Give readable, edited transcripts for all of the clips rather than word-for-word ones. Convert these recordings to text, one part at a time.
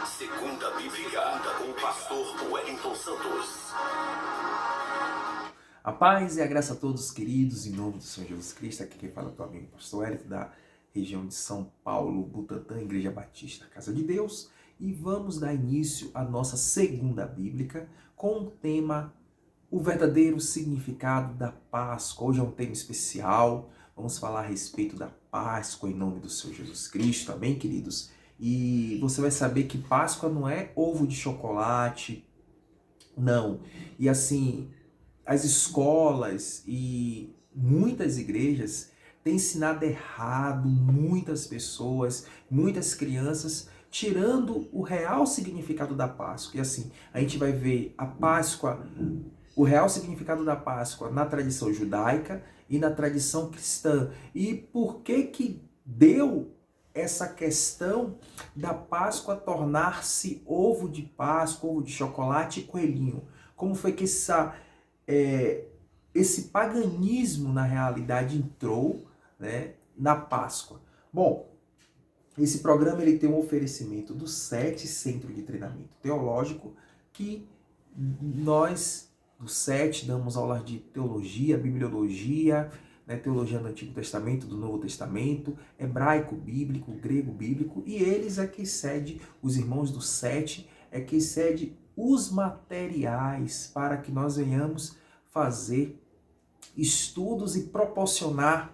Segunda Bíblica, com o pastor Wellington Santos. A paz e a graça a todos, queridos, em nome do Senhor Jesus Cristo. Aqui quem fala é o teu amigo pastor Wellington, da região de São Paulo, Butantã, Igreja Batista, Casa de Deus. E vamos dar início à nossa segunda bíblica com o tema o verdadeiro significado da Páscoa. Hoje é um tema especial, vamos falar a respeito da Páscoa em nome do Senhor Jesus Cristo, amém, queridos? E você vai saber que Páscoa não é ovo de chocolate, não. E assim, as escolas e muitas igrejas têm ensinado errado muitas pessoas, muitas crianças, tirando o real significado da Páscoa. E assim, a gente vai ver a Páscoa, o real significado da Páscoa na tradição judaica e na tradição cristã. E por que deu essa questão da Páscoa tornar-se ovo de Páscoa, ovo de chocolate e coelhinho? Como foi que esse paganismo, na realidade, entrou, né, na Páscoa? Bom, esse programa ele tem um oferecimento do SET, Centro de Treinamento Teológico, que nós, do SET, damos aulas de teologia, bibliologia, né, teologia do Antigo Testamento, do Novo Testamento, hebraico bíblico, grego bíblico, e eles é que cede, os irmãos do SET, é que cede os materiais para que nós venhamos fazer estudos e proporcionar,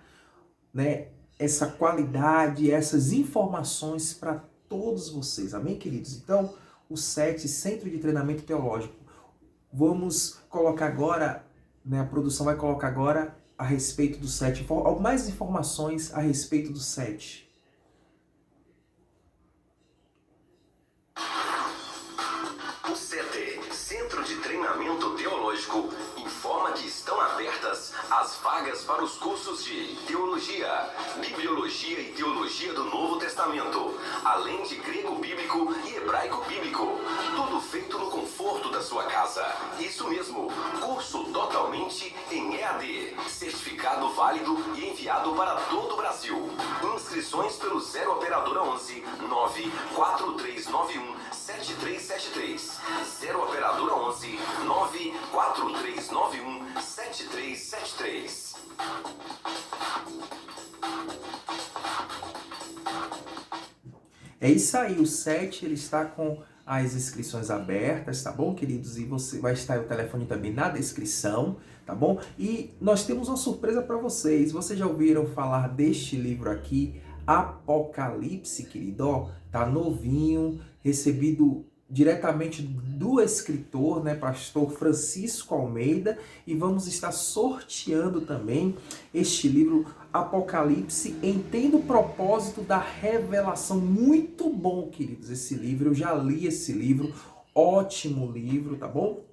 né, essa qualidade, essas informações para todos vocês. Amém, queridos? Então, o SET, Centro de Treinamento Teológico, vamos colocar agora, né, a produção vai colocar agora a respeito do SET, mais informações a respeito do SET. O CET, Centro de Treinamento Teológico, informa que estão abertas as vagas para os cursos de Teologia, Bibliologia e Teologia do Novo Testamento, além de grego bíblico e hebraico bíblico. Tudo feito no conforto da sua casa. Isso mesmo, curso totalmente em EAD, certificado válido e enviado para todo o Brasil. Inscrições pelo 0 Operadora 11 94391 7373. 0 Operadora 11 94391 7373. É isso aí, o SET ele está com as inscrições abertas, tá bom, queridos? E você vai estar o telefone também na descrição, tá bom? E nós temos uma surpresa para vocês. Vocês já ouviram falar deste livro aqui, Apocalipse, querido? Ó, tá novinho, recebido diretamente do escritor, né, pastor Francisco Almeida, e vamos estar sorteando também este livro Apocalipse, Entenda o Propósito da Revelação. Muito bom, queridos, esse livro, eu já li esse livro, ótimo livro, tá bom?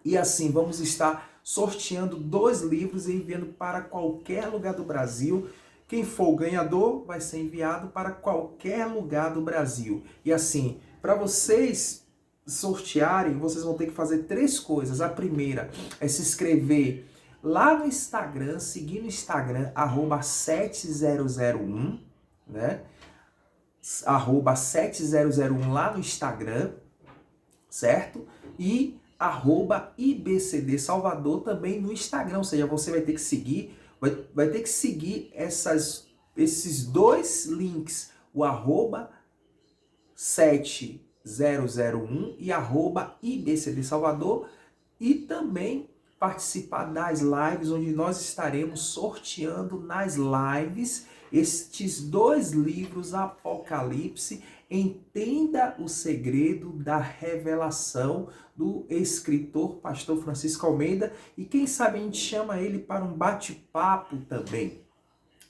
E assim, vamos estar sorteando 2 livros e enviando para qualquer lugar do Brasil. Quem for o ganhador vai ser enviado para qualquer lugar do Brasil. E assim, para vocês sortearem, vocês vão ter que fazer 3 coisas. A primeira é se inscrever lá no Instagram, seguir no Instagram, @7001, né? @7001 lá no Instagram, certo? E @IBCD Salvador também no Instagram, ou seja, você vai ter que seguir, vai ter que seguir esses 2 links, o @7001 e @IBCD Salvador, e também participar das lives, onde nós estaremos sorteando nas lives estes 2 livros, Apocalipse, Entenda o Segredo da Revelação, do escritor pastor Francisco Almeida, e quem sabe a gente chama ele para um bate-papo também,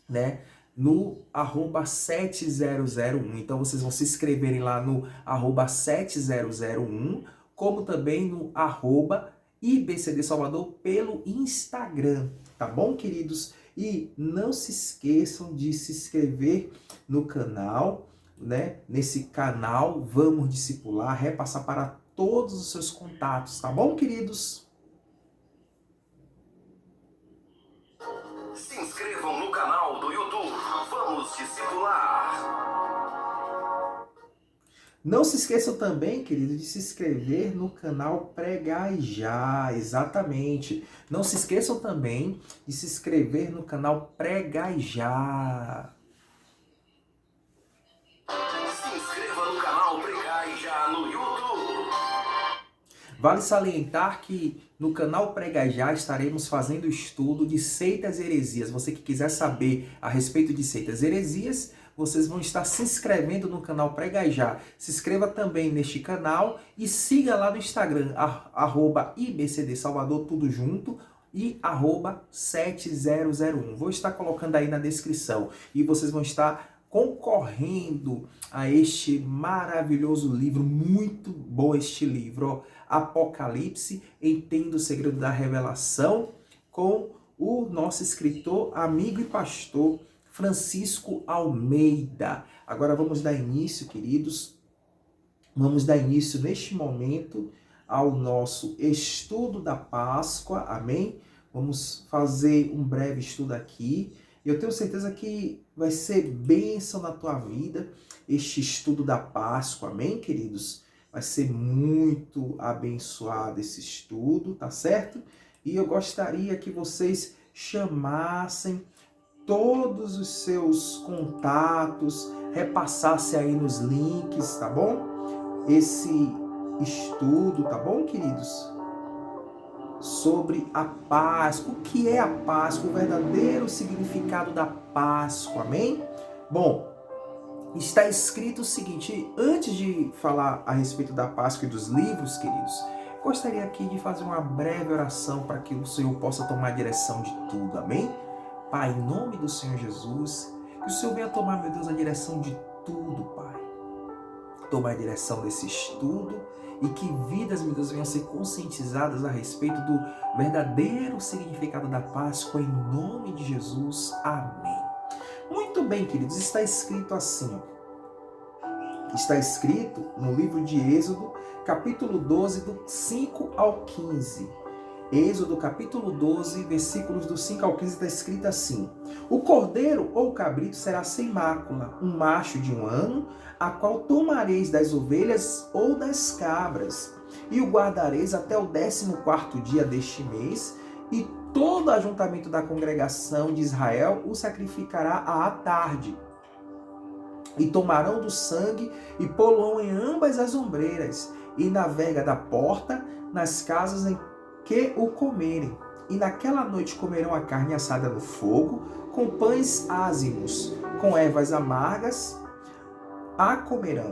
né? No @7001. Então vocês vão se inscreverem lá no @7001, como também no @IBCD Salvador pelo Instagram, tá bom, queridos? E não se esqueçam de se inscrever no canal, né? Nesse canal, vamos discipular, repassar para todos os seus contatos, tá bom, queridos? Se inscrevam no canal do YouTube. Vamos discipular. Não se esqueçam também, querido, de se inscrever no canal Pregai Já, exatamente. Não se esqueçam também de se inscrever no canal Pregai Já. Se inscreva no canal Pregai Já no YouTube. Vale salientar que no canal Pregai Já estaremos fazendo estudo de seitas e heresias. Você que quiser saber a respeito de seitas e heresias, vocês vão estar se inscrevendo no canal Pregai Já. Se inscreva também neste canal e siga lá no Instagram, @IBCD Salvador, tudo junto, e @7001. Vou estar colocando aí na descrição e vocês vão estar concorrendo a este maravilhoso livro, muito bom este livro, Apocalipse, Entenda o Segredo da Revelação, com o nosso escritor, amigo e pastor Francisco Almeida. Agora vamos dar início, queridos, vamos dar início neste momento ao nosso estudo da Páscoa, amém? Vamos fazer um breve estudo aqui. Eu tenho certeza que vai ser bênção na tua vida este estudo da Páscoa, amém, queridos? Vai ser muito abençoado esse estudo, tá certo? E eu gostaria que vocês chamassem todos os seus contatos, repassassem aí nos links, tá bom? Esse estudo, tá bom, queridos? Sobre a Páscoa. O que é a Páscoa? O verdadeiro significado da Páscoa, amém? Bom, está escrito o seguinte, antes de falar a respeito da Páscoa e dos livros, queridos, gostaria aqui de fazer uma breve oração para que o Senhor possa tomar a direção de tudo, amém? Pai, em nome do Senhor Jesus, que o Senhor venha tomar, meu Deus, a direção de tudo, Pai. Tomar a direção desse estudo e que vidas, meu Deus, venham ser conscientizadas a respeito do verdadeiro significado da Páscoa, em nome de Jesus. Amém. Muito bem, queridos, está escrito assim. Está escrito no livro de Êxodo, capítulo 12, do 5 ao 15. Êxodo capítulo 12, versículos do 5 ao 15, está escrito assim: o cordeiro ou cabrito será sem mácula, um macho de 1 ano, a qual tomareis das ovelhas ou das cabras, e o guardareis até o 14º dia deste mês, e todo ajuntamento da congregação de Israel o sacrificará à tarde. E tomarão do sangue e pô-lo em ambas as ombreiras, e na verga da porta, nas casas em que o comerem. E naquela noite comerão a carne assada no fogo, com pães ázimos, com ervas amargas a comerão.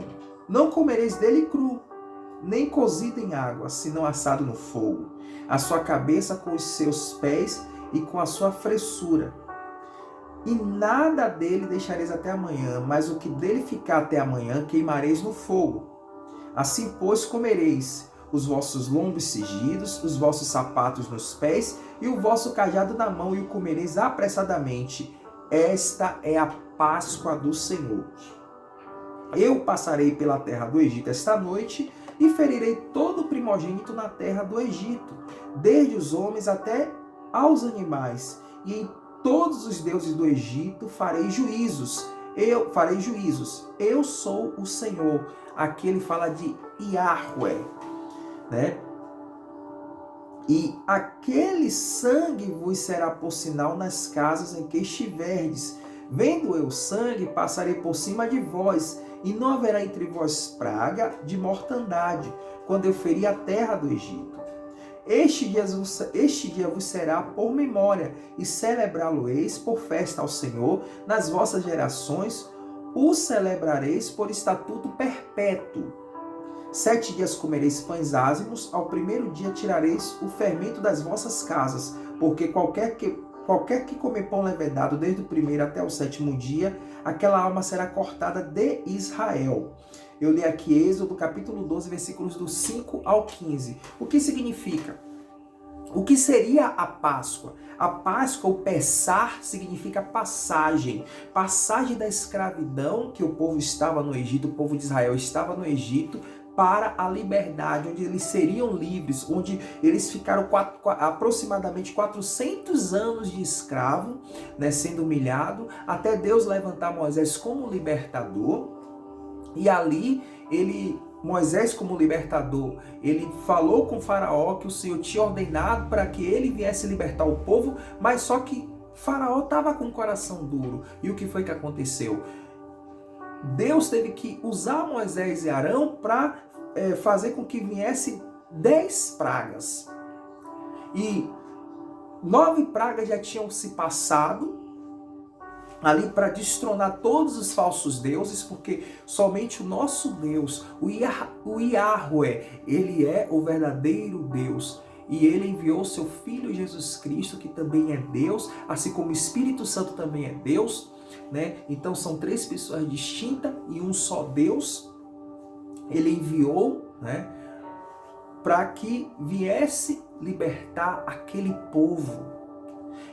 Não comereis dele cru, nem cozido em água, senão assado no fogo. A sua cabeça com os seus pés e com a sua fressura. E nada dele deixareis até amanhã, mas o que dele ficar até amanhã queimareis no fogo. Assim, pois, comereis os vossos lombos cingidos, os vossos sapatos nos pés e o vosso cajado na mão, e o comereis apressadamente. Esta é a Páscoa do Senhor. Eu passarei pela terra do Egito esta noite e ferirei todo o primogênito na terra do Egito, desde os homens até aos animais, e em todos os deuses do Egito farei juízos. Eu sou o Senhor. Aqui ele fala de Yahweh, né? E aquele sangue vos será por sinal nas casas em que estiverdes. Vendo eu o sangue, passarei por cima de vós, e não haverá entre vós praga de mortandade, quando eu ferir a terra do Egito. Este dia vos será por memória, e celebrá-lo-eis por festa ao Senhor nas vossas gerações, o celebrareis por estatuto perpétuo. 7 dias comereis pães ázimos, ao primeiro dia tirareis o fermento das vossas casas, porque qualquer que comer pão levedado desde o primeiro até o 7º dia, aquela alma será cortada de Israel. Eu li aqui Êxodo capítulo 12, versículos do 5 ao 15. O que significa? O que seria a Páscoa? A Páscoa, o Pessar, significa passagem. Passagem da escravidão que o povo estava no Egito, o povo de Israel estava no Egito, para a liberdade, onde eles seriam livres, onde eles ficaram aproximadamente 400 anos de escravo, né, sendo humilhado, até Deus levantar Moisés como libertador. E ali Moisés, como libertador, ele falou com Faraó que o Senhor tinha ordenado para que ele viesse libertar o povo, mas só que Faraó estava com o coração duro. E o que foi que aconteceu? Deus teve que usar Moisés e Arão para fazer com que viesse 10 pragas. E 9 pragas já tinham se passado ali para destronar todos os falsos deuses, porque somente o nosso Deus, o Yahweh, ele é o verdadeiro Deus. E ele enviou seu Filho Jesus Cristo, que também é Deus, assim como o Espírito Santo também é Deus, né? Então são 3 pessoas distintas e um só Deus. Ele enviou, né, para que viesse libertar aquele povo.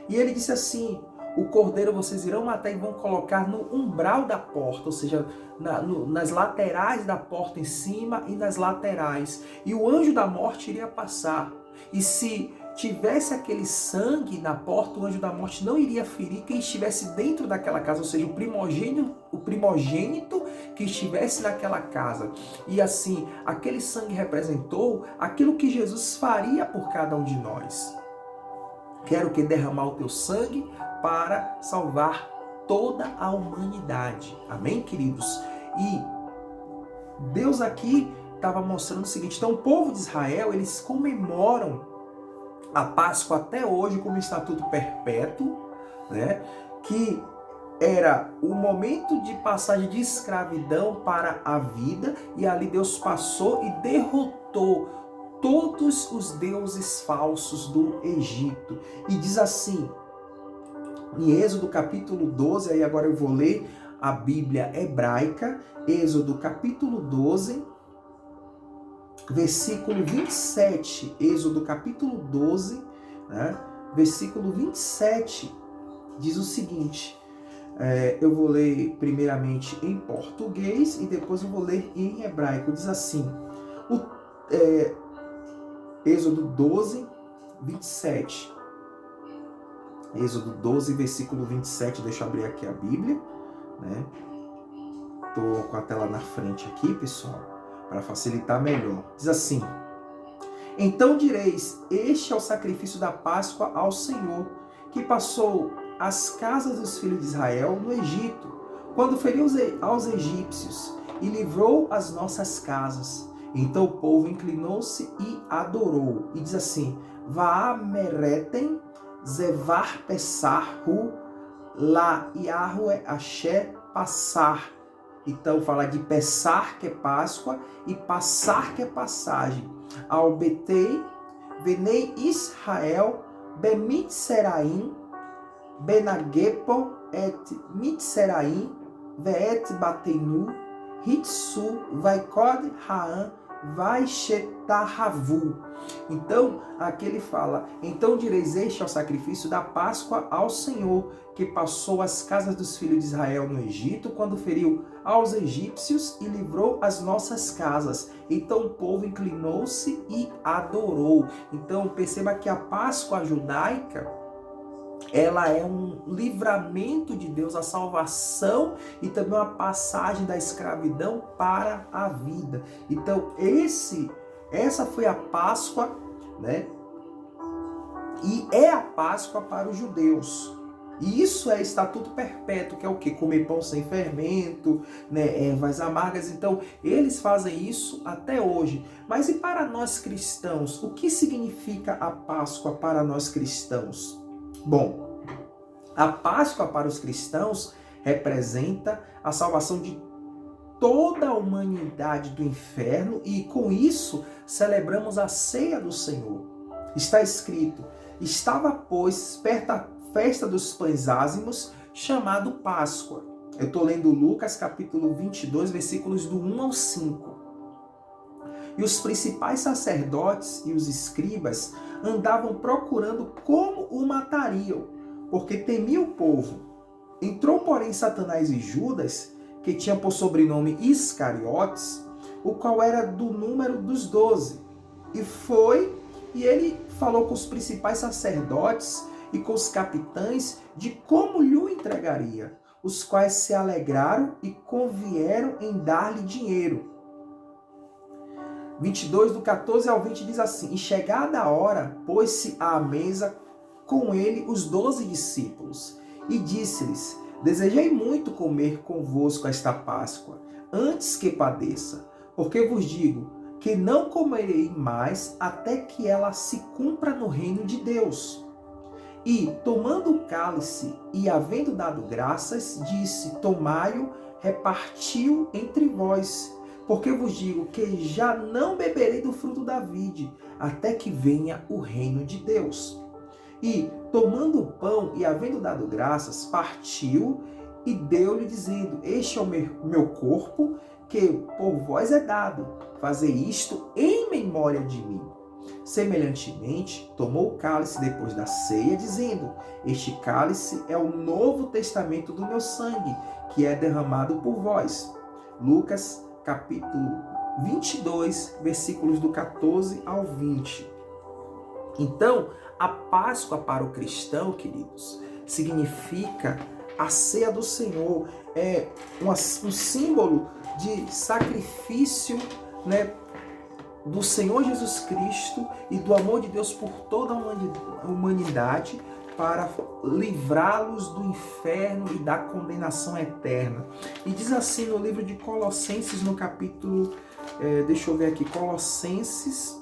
E ele disse assim: o cordeiro vocês irão matar e vão colocar no umbral da porta, ou seja, nas laterais da porta, em cima e nas laterais. E o anjo da morte iria passar. E se tivesse aquele sangue na porta, o anjo da morte não iria ferir quem estivesse dentro daquela casa, ou seja, o primogênito que estivesse naquela casa. E assim, aquele sangue representou aquilo que Jesus faria por cada um de nós. Quero que derramar o teu sangue para salvar toda a humanidade. Amém, queridos? E Deus aqui estava mostrando o seguinte: então o povo de Israel, eles comemoram a Páscoa até hoje como estatuto perpétuo, né? Que era o momento de passagem de escravidão para a vida, e ali Deus passou e derrotou todos os deuses falsos do Egito. E diz assim, em Êxodo capítulo 12, aí agora eu vou ler a Bíblia hebraica, Êxodo capítulo 12, versículo 27, Êxodo capítulo 12, né, versículo 27, diz o seguinte, eu vou ler primeiramente em português e depois eu vou ler em hebraico. Diz assim, Êxodo 12, 27. Êxodo 12, versículo 27, deixa eu abrir aqui a Bíblia, né? Tô com a tela na frente aqui, pessoal, para facilitar melhor. Diz assim: então direis, este é o sacrifício da Páscoa ao Senhor, que passou as casas dos filhos de Israel no Egito, quando feriu aos egípcios e livrou as nossas casas. Então o povo inclinou-se e adorou. E diz assim, Vaameretem Zevar Pessar Hu La Yahweh Asher Passar. Então fala de Pessar, que é Páscoa, e Passar, que é passagem. Ao Betei, Venei Israel, Bemitzeraim, Benagepo et Mitzeraim, Veet Batenu, Hitsu, Vaikod Haan, Vaishetahavu. Então, aqui ele fala, então direis, este é o sacrifício da Páscoa ao Senhor, que passou as casas dos filhos de Israel no Egito, quando feriu aos egípcios e livrou as nossas casas. Então o povo inclinou-se e adorou. Então perceba que a Páscoa judaica, ela é um livramento de Deus, a salvação e também uma passagem da escravidão para a vida. Então essa foi a Páscoa, né? E é a Páscoa para os judeus. E isso é estatuto perpétuo, que é o quê? Comer pão sem fermento, né? Ervas amargas. Então, eles fazem isso até hoje. Mas e para nós cristãos? O que significa a Páscoa para nós cristãos? Bom, a Páscoa para os cristãos representa a salvação de toda a humanidade do inferno e com isso celebramos a ceia do Senhor. Está escrito, estava pois perto a festa dos pães ázimos, chamado Páscoa. Eu estou lendo Lucas capítulo 22, versículos do 1 ao 5. E os principais sacerdotes e os escribas andavam procurando como o matariam, porque temia o povo. Entrou, porém, Satanás e Judas, que tinha por sobrenome Iscariotes, o qual era do número dos 12. E ele falou com os principais sacerdotes e com os capitães de como lhe o entregaria. os quais se alegraram e convieram em dar-lhe dinheiro. 22, do 14 ao 20, diz assim: E chegada a hora, pôs-se à mesa com ele os 12 discípulos, e disse-lhes: Desejei muito comer convosco esta Páscoa, antes que padeça, porque vos digo que não comerei mais até que ela se cumpra no reino de Deus. E, tomando o cálice e havendo dado graças, disse: Tomai-o, repartiu entre vós, porque vos digo que já não beberei do fruto da vide, até que venha o reino de Deus. E, tomando o pão e havendo dado graças, partiu e deu-lhe, dizendo: Este é o meu corpo, que por vós é dado. Fazei isto em memória de mim. Semelhantemente, tomou o cálice depois da ceia, dizendo: Este cálice é o novo testamento do meu sangue, que é derramado por vós. Lucas, capítulo 22, versículos do 14 ao 20. Então, a Páscoa para o cristão, queridos, significa a ceia do Senhor. É um símbolo de sacrifício, né, do Senhor Jesus Cristo e do amor de Deus por toda a humanidade, para livrá-los do inferno e da condenação eterna. E diz assim no livro de Colossenses, no capítulo, deixa eu ver aqui, Colossenses,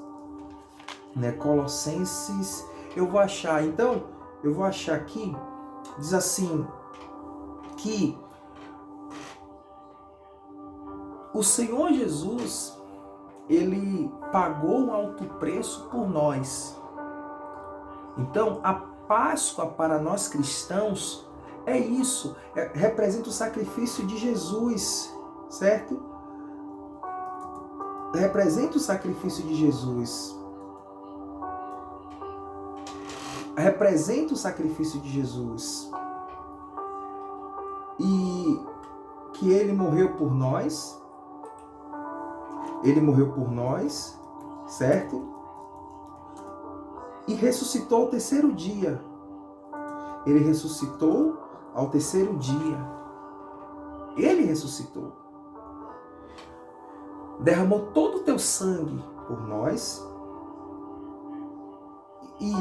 eu vou achar aqui, diz assim, que o Senhor Jesus, ele pagou um alto preço por nós. Então, a Páscoa para nós cristãos é isso, representa o sacrifício de Jesus, certo? Representa o sacrifício de Jesus. Representa o sacrifício de Jesus. E que ele morreu por nós. Ele morreu por nós, certo? E ressuscitou ao terceiro dia. Ele ressuscitou ao terceiro dia. Ele ressuscitou. Derramou todo o teu sangue por nós. E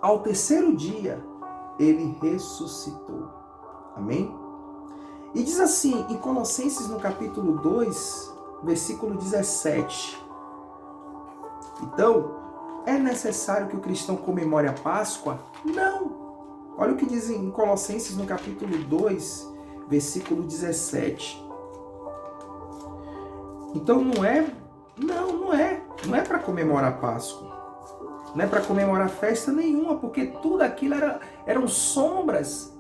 ao terceiro dia, ele ressuscitou. Amém? E diz assim, em Colossenses, no capítulo 2, versículo 17. Então, é necessário que o cristão comemore a Páscoa? Não! Olha o que diz em Colossenses, no capítulo 2, versículo 17. Então, não é para comemorar a Páscoa. Não é para comemorar festa nenhuma, porque tudo aquilo eram sombras.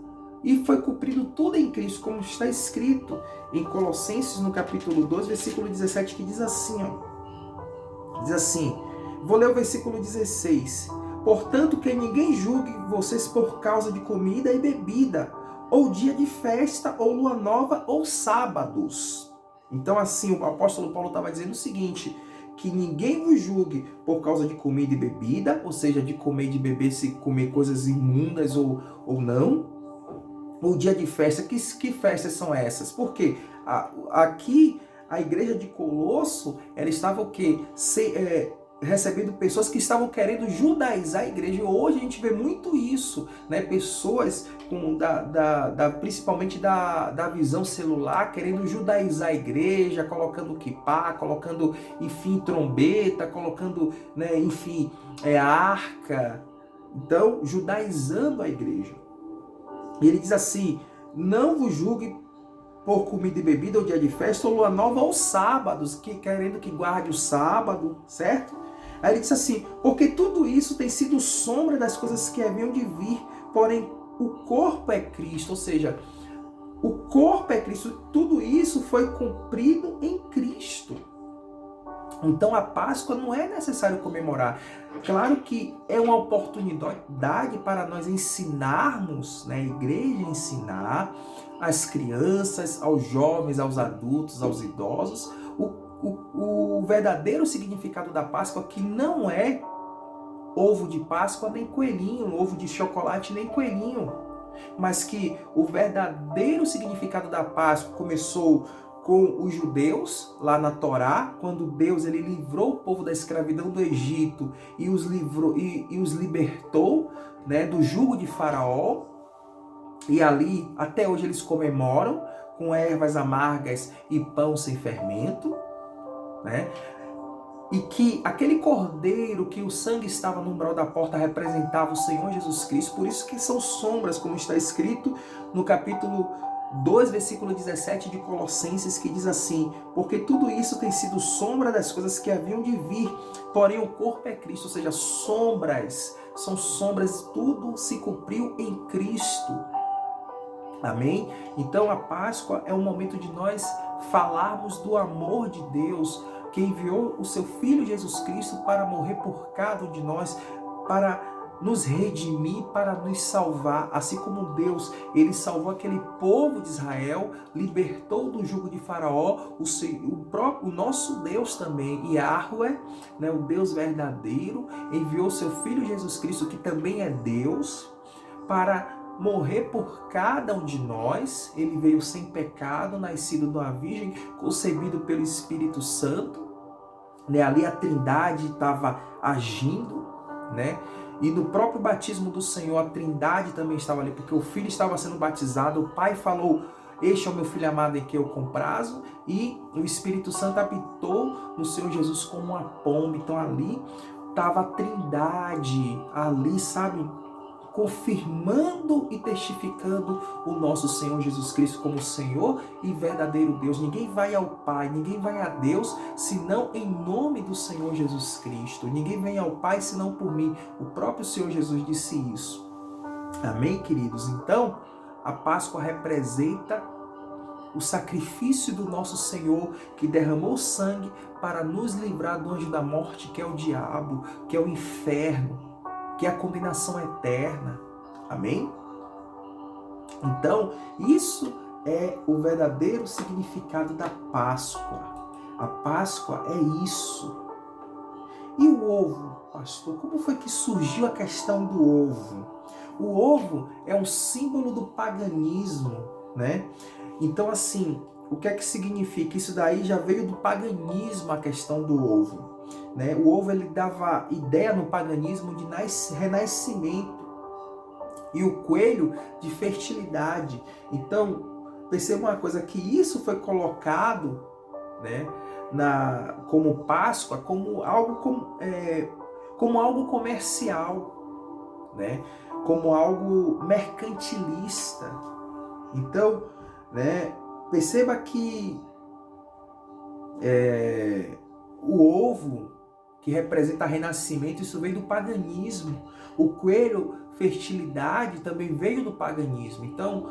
E foi cumprido tudo em Cristo, como está escrito em Colossenses, no capítulo 2, versículo 17, que diz assim, ó. Diz assim, vou ler o versículo 16. Portanto, que ninguém julgue vocês por causa de comida e bebida, ou dia de festa, ou lua nova, ou sábados. Então, assim, o apóstolo Paulo estava dizendo o seguinte, que ninguém vos julgue por causa de comida e bebida, ou seja, de comer e de beber, se comer coisas imundas ou não, o dia de festa. Que festas são essas? Porque aqui a igreja de Colosso, ela estava o quê? Recebendo pessoas que estavam querendo judaizar a igreja. Hoje a gente vê muito isso, né? Pessoas principalmente da visão celular, querendo judaizar a igreja, colocando kippá, colocando, enfim, trombeta, colocando, né, enfim, arca. Então, judaizando a igreja. E ele diz assim, não vos julgue por comida e bebida, ou dia de festa, ou lua nova, ou sábados, querendo que guarde o sábado, certo? Aí ele diz assim, porque tudo isso tem sido sombra das coisas que haviam de vir, porém o corpo é Cristo, ou seja, o corpo é Cristo, tudo isso foi cumprido em Cristo. Então a Páscoa não é necessário comemorar. Claro que é uma oportunidade para nós ensinarmos, né, a igreja ensinar às crianças, aos jovens, aos adultos, aos idosos, o verdadeiro significado da Páscoa, que não é ovo de Páscoa nem coelhinho, ovo de chocolate nem coelhinho. mas que o verdadeiro significado da Páscoa começou com os judeus, lá na Torá, quando Deus ele livrou o povo da escravidão do Egito e os libertou, né, do jugo de Faraó. E ali, até hoje, eles comemoram com ervas amargas e pão sem fermento, né? E que aquele cordeiro, que o sangue estava no umbral da porta, representava o Senhor Jesus Cristo. Por isso que são sombras, como está escrito no capítulo 2, versículo 17 de Colossenses, que diz assim: porque tudo isso tem sido sombra das coisas que haviam de vir, porém o corpo é Cristo. Ou seja, sombras, são sombras, tudo se cumpriu em Cristo. Amém? Então a Páscoa é um momento de nós falarmos do amor de Deus, que enviou o seu Filho Jesus Cristo para morrer por cada um de nós, para nos redimir, para nos salvar. Assim como Deus, ele salvou aquele povo de Israel, libertou do jugo de Faraó, o nosso Deus também, Yahweh, né, o Deus verdadeiro, enviou seu Filho Jesus Cristo, que também é Deus, para morrer por cada um de nós. Ele veio sem pecado, nascido de uma virgem, concebido pelo Espírito Santo, né? Ali a Trindade estava agindo, né? E no próprio batismo do Senhor, a Trindade também estava ali, porque o Filho estava sendo batizado, o Pai falou: este é o meu Filho amado em quem eu comprazo, e o Espírito Santo habitou no Senhor Jesus como uma pomba. Então ali estava a Trindade, ali, sabe, confirmando e testificando o nosso Senhor Jesus Cristo como Senhor e verdadeiro Deus. Ninguém vai ao Pai, ninguém vai a Deus, senão em nome do Senhor Jesus Cristo. Ninguém vem ao Pai, senão por mim. O próprio Senhor Jesus disse isso. Amém, queridos? Então, a Páscoa representa o sacrifício do nosso Senhor, que derramou sangue para nos livrar do anjo da morte, que é o diabo, que é o inferno, que é a condenação eterna. Amém? Então, isso é o verdadeiro significado da Páscoa. A Páscoa é isso. E o ovo, pastor? Como foi que surgiu a questão do ovo? O ovo é um símbolo do paganismo, né? Então, assim, o que é que significa? Isso daí já veio do paganismo, a questão do ovo. Né? O ovo ele dava ideia no paganismo de renascimento e o coelho de fertilidade. Então, perceba uma coisa, que isso foi colocado, né, como Páscoa, como algo comercial, né, como algo mercantilista. Então, né, perceba que o ovo, que representa renascimento, isso veio do paganismo. O coelho, fertilidade, também veio do paganismo. Então,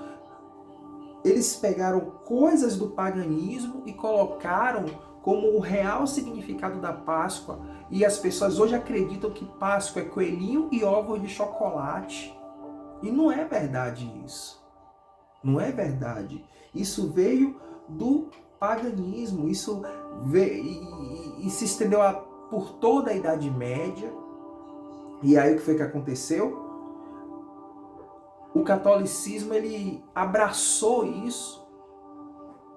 eles pegaram coisas do paganismo e colocaram como o real significado da Páscoa. E as pessoas hoje acreditam que Páscoa é coelhinho e ovos de chocolate. E não é verdade isso. Não é verdade. Isso veio do paganismo. Isso veio e se estendeu por toda a Idade Média. E aí o que foi que aconteceu? O catolicismo ele abraçou isso,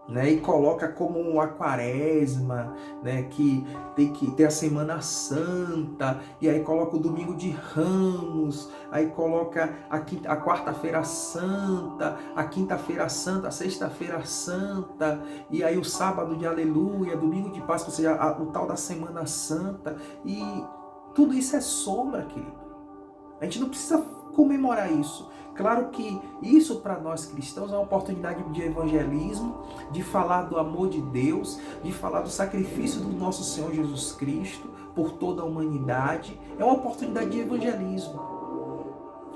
né, e coloca como a quaresma, né, que tem que ter a Semana Santa, e aí coloca o Domingo de Ramos, aí coloca a Quarta-feira Santa, a Quinta-feira Santa, a Sexta-feira Santa, e aí o Sábado de Aleluia, Domingo de Páscoa, ou seja, o tal da Semana Santa. E tudo isso é sombra, querido. A gente não precisa comemorar isso. Claro que isso para nós cristãos é uma oportunidade de evangelismo, de falar do amor de Deus, de falar do sacrifício do nosso Senhor Jesus Cristo por toda a humanidade. É uma oportunidade de evangelismo.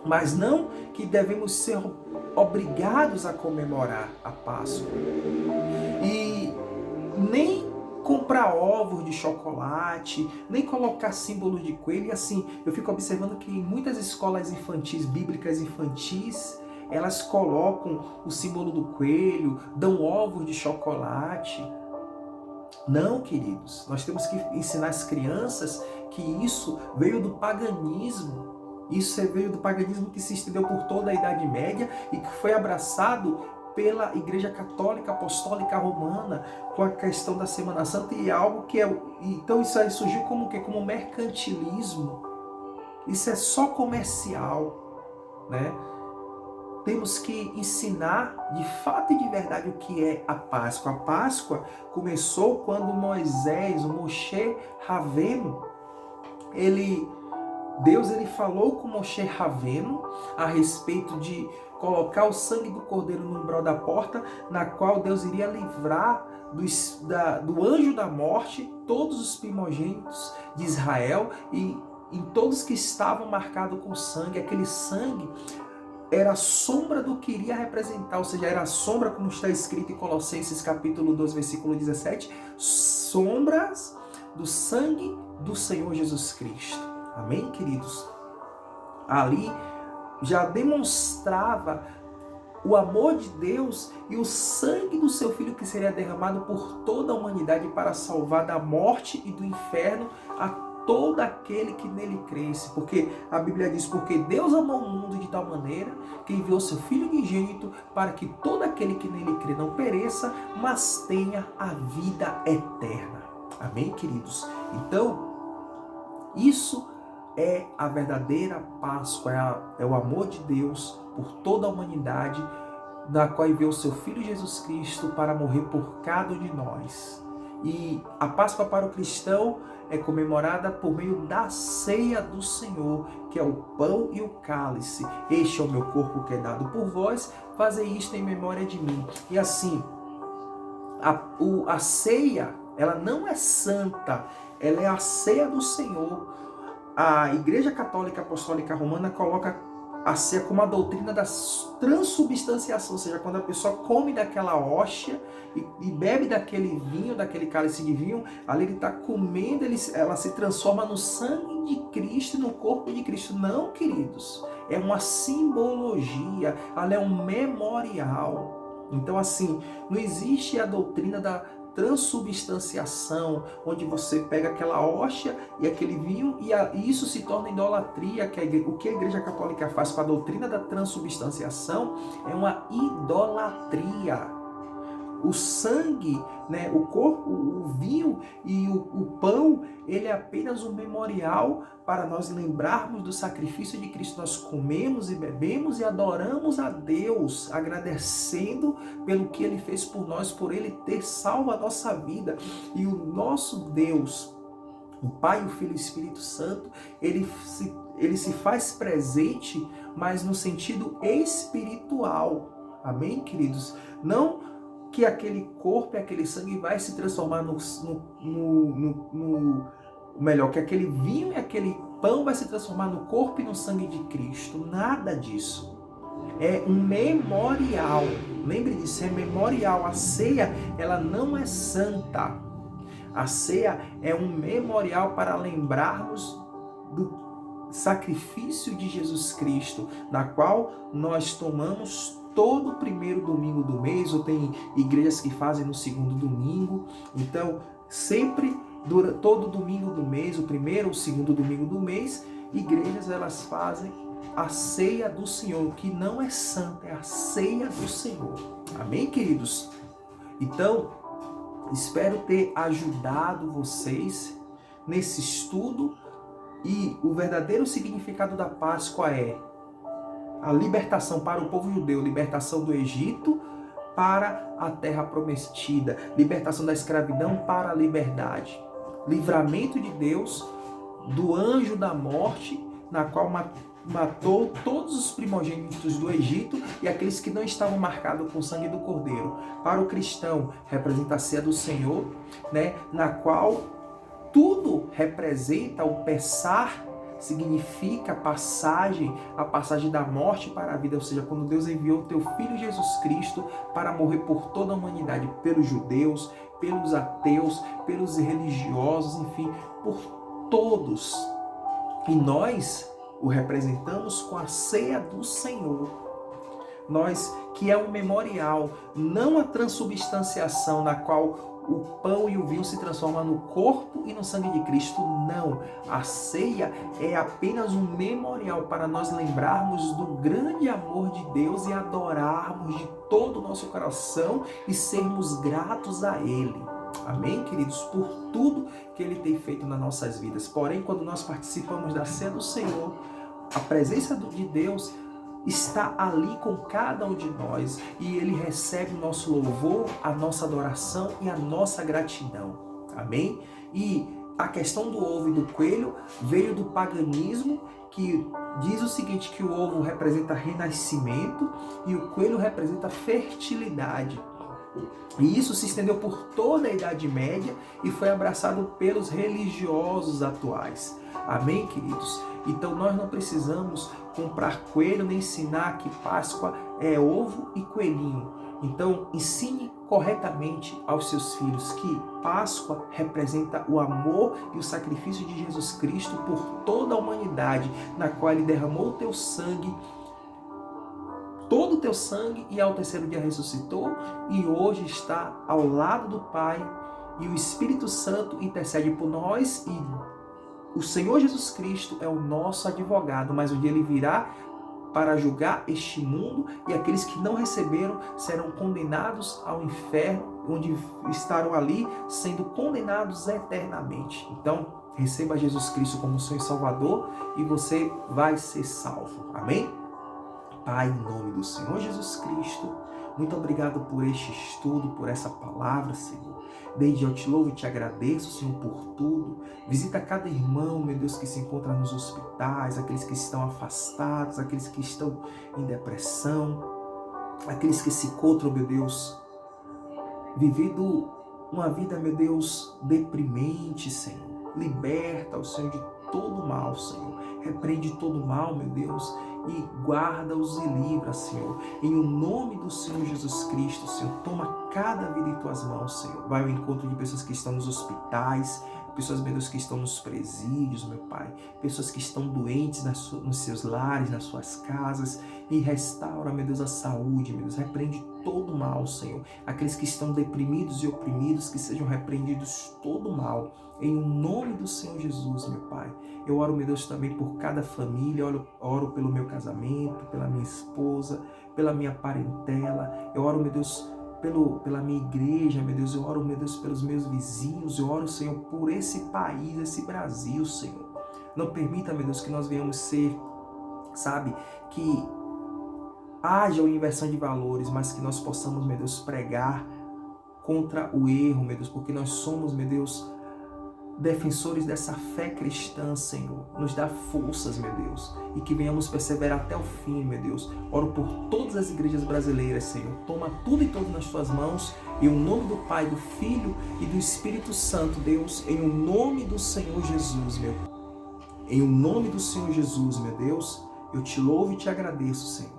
Mas não que devemos ser obrigados a comemorar a Páscoa. E nem comprar ovos de chocolate, nem colocar símbolos de coelho. E assim, eu fico observando que em muitas escolas infantis, bíblicas infantis, elas colocam o símbolo do coelho, dão ovos de chocolate. Não, queridos, nós temos que ensinar as crianças que isso veio do paganismo. Isso veio do paganismo que se estendeu por toda a Idade Média e que foi abraçado pela Igreja Católica Apostólica Romana com a questão da Semana Santa, e algo que é... Então isso aí surgiu como o quê? Como mercantilismo. Isso é só comercial, né? Temos que ensinar de fato e de verdade o que é a Páscoa. A Páscoa começou quando Moisés, o Moshe Rabbeinu, Deus falou com Moshe Rabbeinu a respeito de colocar o sangue do cordeiro no umbral da porta, na qual Deus iria livrar do anjo da morte todos os primogênitos de Israel, e em todos que estavam marcados com sangue. Aquele sangue era a sombra do que iria representar, ou seja, era a sombra, como está escrito em Colossenses capítulo 2, versículo 17, sombras do sangue do Senhor Jesus Cristo. Amém, queridos? Ali já demonstrava o amor de Deus e o sangue do seu Filho que seria derramado por toda a humanidade para salvar da morte e do inferno a todo aquele que nele cresce. Porque a Bíblia diz: porque Deus amou o mundo de tal maneira que enviou seu Filho unigênito para que todo aquele que nele crê não pereça, mas tenha a vida eterna. Amém, queridos? Então, isso é a verdadeira Páscoa, é o amor de Deus por toda a humanidade, na qual enviou seu Filho Jesus Cristo para morrer por cada um de nós. E a Páscoa para o cristão é comemorada por meio da ceia do Senhor, que é o pão e o cálice. Este é o meu corpo que é dado por vós, fazei isto em memória de mim. E assim, a ceia, ela não é santa, ela é a ceia do Senhor. A Igreja Católica Apostólica Romana coloca a ceia como a doutrina da transubstanciação, ou seja, quando a pessoa come daquela hóstia e bebe daquele vinho, daquele cálice de vinho, ali ele está comendo, ela se transforma no sangue de Cristo e no corpo de Cristo. Não, queridos, é uma simbologia, ela é um memorial. Então, assim, não existe a doutrina da transubstanciação, onde você pega aquela hóstia e aquele vinho e isso se torna idolatria. O que a Igreja Católica faz com a doutrina da transubstanciação é uma idolatria. O sangue, né, o corpo, o vinho e o pão, ele é apenas um memorial para nós lembrarmos do sacrifício de Cristo. Nós comemos e bebemos e adoramos a Deus, agradecendo pelo que Ele fez por nós, por Ele ter salvo a nossa vida. E o nosso Deus, o Pai, o Filho e o Espírito Santo, ele se faz presente, mas no sentido espiritual. Amém, queridos? Não que aquele corpo e aquele sangue vai se transformar melhor, que aquele vinho e aquele pão vai se transformar no corpo e no sangue de Cristo. Nada disso. É um memorial. Lembre disso, é memorial. A ceia, ela não é santa. A ceia é um memorial para lembrarmos do sacrifício de Jesus Cristo, na qual nós tomamos todo o primeiro domingo do mês, ou tem igrejas que fazem no segundo domingo. Então, sempre, todo domingo do mês, o primeiro ou o segundo domingo do mês, igrejas elas fazem a ceia do Senhor, que não é santa, é a ceia do Senhor. Amém, queridos? Então, espero ter ajudado vocês nesse estudo, e o verdadeiro significado da Páscoa é a libertação para o povo judeu, libertação do Egito para a terra prometida, libertação da escravidão para a liberdade, livramento de Deus do anjo da morte, na qual matou todos os primogênitos do Egito e aqueles que não estavam marcados com o sangue do Cordeiro. Para o cristão, representa a ceia do Senhor, né, na qual tudo representa o pesar, significa a passagem da morte para a vida, ou seja, quando Deus enviou o teu Filho Jesus Cristo para morrer por toda a humanidade, pelos judeus, pelos ateus, pelos religiosos, enfim, por todos. E nós o representamos com a ceia do Senhor. que é um memorial, não a transubstanciação na qual o pão e o vinho se transformam no corpo e no sangue de Cristo, não. A ceia é apenas um memorial para nós lembrarmos do grande amor de Deus e adorarmos de todo o nosso coração e sermos gratos a Ele. Amém, queridos? Por tudo que Ele tem feito nas nossas vidas. Porém, quando nós participamos da ceia do Senhor, a presença de Deus está ali com cada um de nós e Ele recebe o nosso louvor, a nossa adoração e a nossa gratidão. Amém? E a questão do ovo e do coelho veio do paganismo, que diz o seguinte, que o ovo representa renascimento e o coelho representa fertilidade. E isso se estendeu por toda a Idade Média e foi abraçado pelos religiosos atuais. Amém, queridos? Então nós não precisamos comprar coelho nem ensinar que Páscoa é ovo e coelhinho. Então ensine corretamente aos seus filhos que Páscoa representa o amor e o sacrifício de Jesus Cristo por toda a humanidade, na qual Ele derramou o teu sangue, todo o teu sangue, e ao terceiro dia ressuscitou e hoje está ao lado do Pai, e o Espírito Santo intercede por nós, e o Senhor Jesus Cristo é o nosso advogado, mas um dia Ele virá para julgar este mundo, e aqueles que não receberam serão condenados ao inferno, onde estarão ali sendo condenados eternamente. Então, receba Jesus Cristo como seu Salvador e você vai ser salvo. Amém? Pai, em nome do Senhor Jesus Cristo, muito obrigado por este estudo, por essa palavra, Senhor. Desde eu te louvo e te agradeço, Senhor, por tudo. Visita cada irmão, meu Deus, que se encontra nos hospitais, aqueles que estão afastados, aqueles que estão em depressão, aqueles que se encontram, meu Deus, vivendo uma vida, meu Deus, deprimente, Senhor. Liberta o Senhor de todo mal, Senhor. Repreende todo mal, meu Deus, e guarda-os e livra, Senhor. Em o nome do Senhor Jesus Cristo, Senhor, toma cada vida em tuas mãos, Senhor. Vai ao encontro de pessoas que estão nos hospitais, pessoas, meu Deus, que estão nos presídios, meu Pai, pessoas que estão doentes nos seus lares, nas suas casas, e restaura, meu Deus, a saúde, meu Deus, repreende todo mal, Senhor. Aqueles que estão deprimidos e oprimidos, que sejam repreendidos todo mal, em o nome do Senhor Jesus, meu Pai. Eu oro, meu Deus, também por cada família, oro pelo meu casamento, pela minha esposa, pela minha parentela, eu oro, meu Deus, pela minha igreja, meu Deus, eu oro, meu Deus, pelos meus vizinhos, eu oro, Senhor, por esse país, esse Brasil, Senhor. Não permita, meu Deus, que nós venhamos ser, sabe, que haja uma inversão de valores, mas que nós possamos, meu Deus, pregar contra o erro, meu Deus, porque nós somos, meu Deus, defensores dessa fé cristã, Senhor. Nos dá forças, meu Deus, e que venhamos perseverar até o fim, meu Deus. Oro por todas as igrejas brasileiras, Senhor. Toma tudo e todos nas tuas mãos, em nome do Pai, do Filho e do Espírito Santo, Deus, em o nome do Senhor Jesus, meu. Em o nome do Senhor Jesus, meu Deus, eu te louvo e te agradeço, Senhor.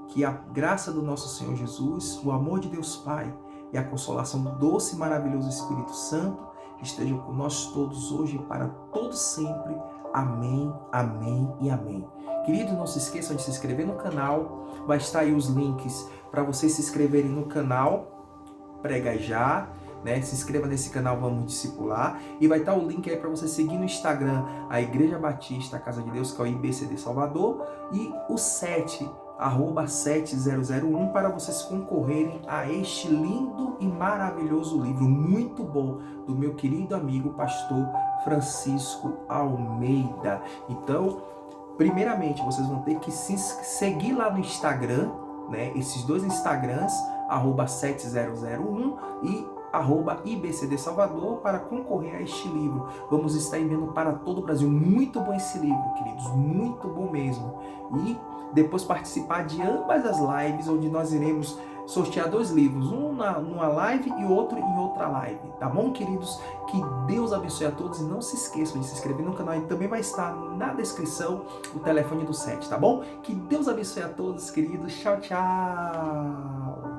Que a graça do nosso Senhor Jesus, o amor de Deus Pai e a consolação do doce e maravilhoso Espírito Santo estejam com nós todos hoje e para todos sempre. Amém, amém e amém. Queridos, não se esqueçam de se inscrever no canal. Vai estar aí os links para vocês se inscreverem no canal Prega Já, né? Se inscreva nesse canal, vamos discipular. E vai estar o link aí para você seguir no Instagram a Igreja Batista, a Casa de Deus, que é o IBCD Salvador, e o 7001 para vocês concorrerem a este lindo e maravilhoso livro, muito bom, do meu querido amigo pastor Francisco Almeida. Então, primeiramente, vocês vão ter que se seguir lá no Instagram, né? Esses dois Instagrams, @7001 e @IBCD Salvador, para concorrer a este livro. Vamos estar enviando para todo o Brasil. Muito bom esse livro, queridos, muito bom mesmo. E depois participar de ambas as lives, onde nós iremos sortear 2 livros, um numa live e outro em outra live, tá bom, queridos? Que Deus abençoe a todos e não se esqueçam de se inscrever no canal, e também vai estar na descrição o telefone do 7, tá bom? Que Deus abençoe a todos, queridos. Tchau, tchau!